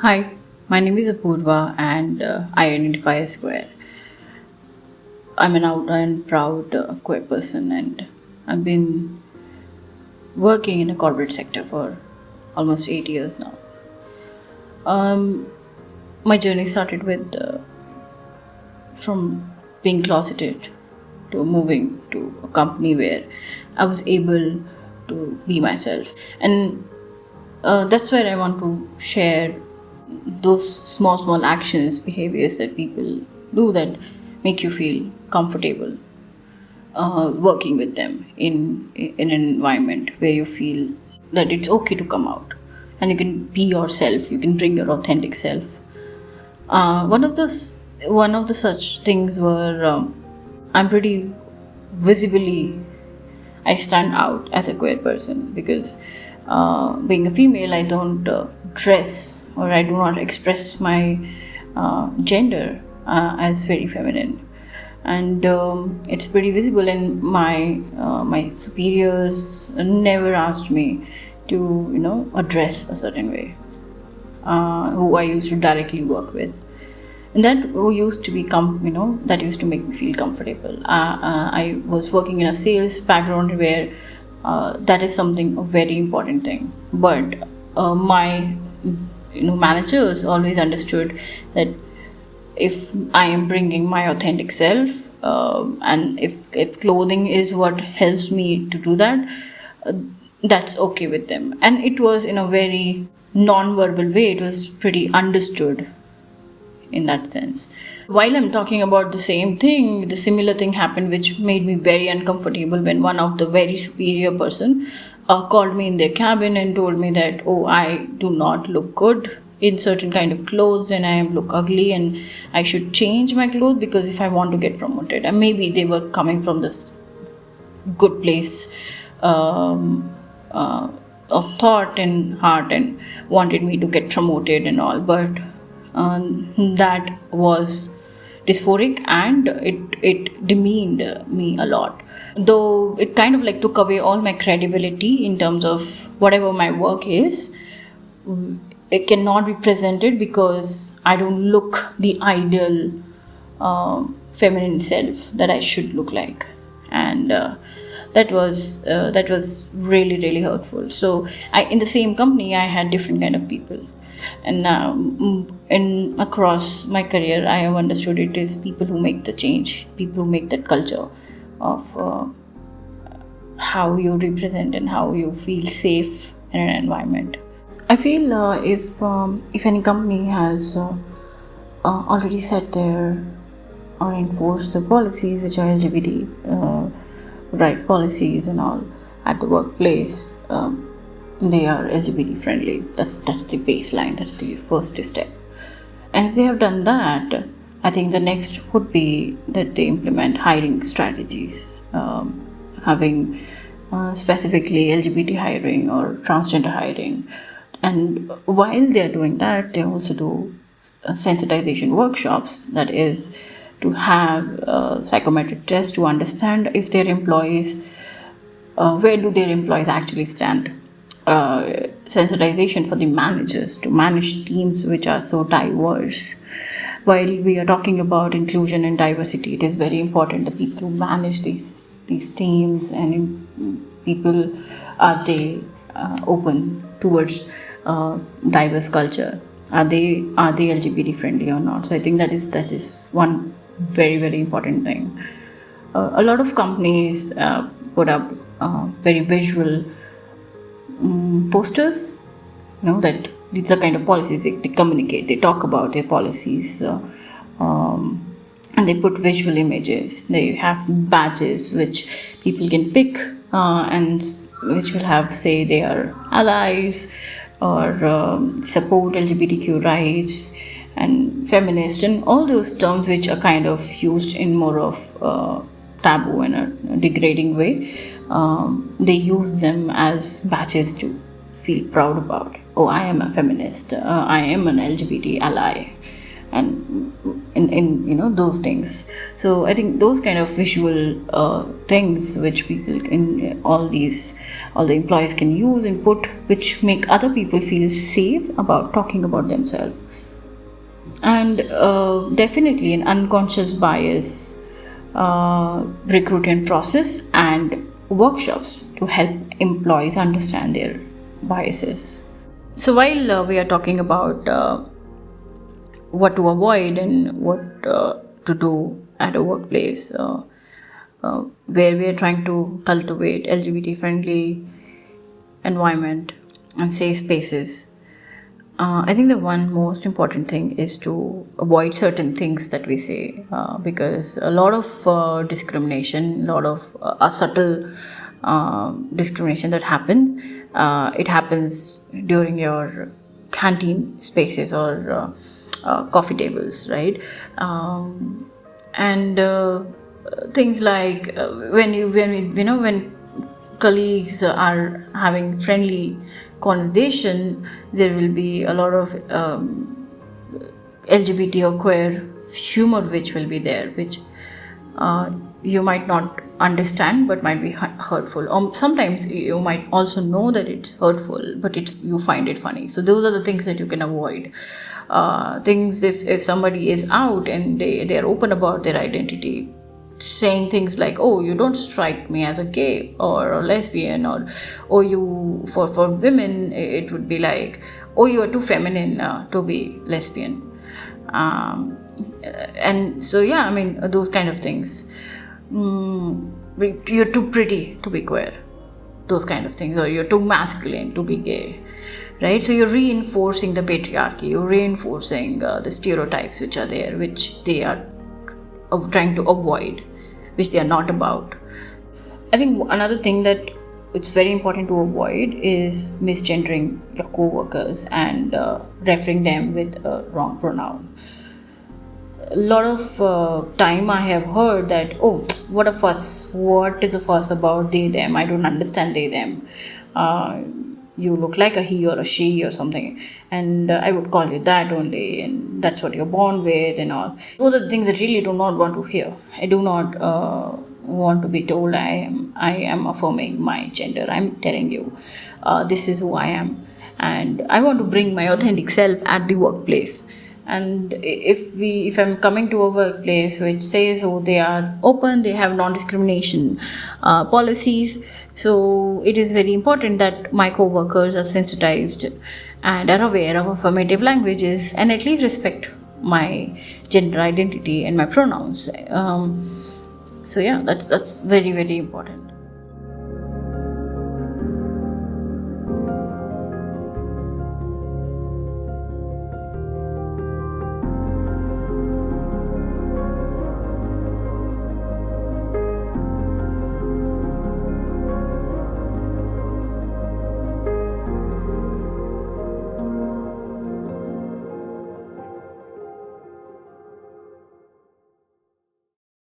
Hi, my name is Apoorva and I identify as queer. I'm an out and proud queer person and I've been working in a corporate sector for almost 8 years now. My journey started with from being closeted to moving to a company where I was able to be myself. And that's where I want to share those small actions, behaviors that people do that make you feel comfortable working with them in an environment where you feel that it's okay to come out and you can be yourself. You can bring your authentic self. One of the such things were I'm pretty visibly I stand out as a queer person because being a female, I don't dress or I do not express my gender as very feminine, and it's pretty visible. And my superiors never asked me to address a certain way who I used to directly work with. And that used to that used to make me feel comfortable. I was working in a sales background where that is something a very important thing. But my managers always understood that if I am bringing my authentic self, and if clothing is what helps me to do that, uh, that's okay with them. And it was in a very non-verbal way. It was pretty understood in that sense. While I'm talking about the same thing, the similar thing happened which made me very uncomfortable when one of the very superior person called me in their cabin and told me that, oh, I do not look good in certain kind of clothes and I look ugly and I should change my clothes because if I want to get promoted. And maybe they were coming from this good place um, of thought and heart and wanted me to get promoted and all, but that was dysphoric and it demeaned me a lot, though it kind of like took away all my credibility in terms of whatever my work is. It cannot be presented because I don't look the ideal feminine self that I should look like, and that was really hurtful. So I in the same company I had different kind of people, and in across my career I have understood it is people who make the change, people who make that culture of how you represent and how you feel safe in an environment. I feel if any company has already set their or enforced the policies which are LGBT right policies and all at the workplace, they are LGBT friendly. That's the baseline. That's the first step. And if they have done that, I think the next would be that they implement hiring strategies, having specifically LGBT hiring or transgender hiring. And while they are doing that, they also do sensitization workshops, that is, to have psychometric tests to understand if their employees, where do their employees actually stand. Sensitization for the managers to manage teams which are so diverse. While we are talking about inclusion and diversity, it is very important that people who manage these teams and people, are they open towards diverse culture? Are they LGBT friendly or not? So I think that is one very important thing. A lot of companies put up very visual posters, that these are kind of policies they communicate, they talk about their policies, and they put visual images. They have badges which people can pick, and which will have, say, they are allies or support LGBTQ rights and feminist and all those terms which are kind of used in more of taboo and a degrading way. They use them as badges to feel proud about. Oh, I am a feminist. I am an LGBT ally, and in those things. So I think those kind of visual things which people in all these all the employees can use input which make other people feel safe about talking about themselves. And definitely an unconscious bias, recruitment process and workshops to help employees understand their biases. So while we are talking about what to avoid and what to do at a workplace, where we are trying to cultivate LGBT friendly environment and safe spaces, I think the one most important thing is to avoid certain things that we say, because a lot of discrimination, a lot of subtle discrimination that happens, it happens during your canteen spaces or coffee tables, right? And things like when colleagues are having friendly conversation, there will be a lot of LGBT or queer humor which will be there, which you might not understand but might be hurtful, or sometimes you might also know that it's hurtful but you find it funny. So those are the things that you can avoid. Things, if somebody is out and they are open about their identity, saying things like, oh, you don't strike me as a gay or a lesbian, or oh, you, for women it would be like, oh, you are too feminine to be lesbian. And so yeah, I mean, those kind of things. You're too pretty to be queer, those kind of things, or you're too masculine to be gay, right? So you're reinforcing the patriarchy, you're reinforcing the stereotypes which are there, which they are trying to avoid, which they are not about. I think another thing that it's very important to avoid is misgendering your co-workers and referring them with a wrong pronoun. A lot of time I have heard that, oh, what a fuss, what is a fuss about they them, I don't understand they them, you look like a he or a she or something, and I would call you that only, and that's what you're born with and all. Those are the things that really do not want to hear. I do not want to be told I am affirming my gender. I'm telling you, this is who I am, and I want to bring my authentic self at the workplace. And if I'm coming to a workplace which says, oh, they are open, they have non-discrimination policies, so it is very important that my co-workers are sensitized and are aware of affirmative languages and at least respect my gender identity and my pronouns. So yeah, that's very, very important.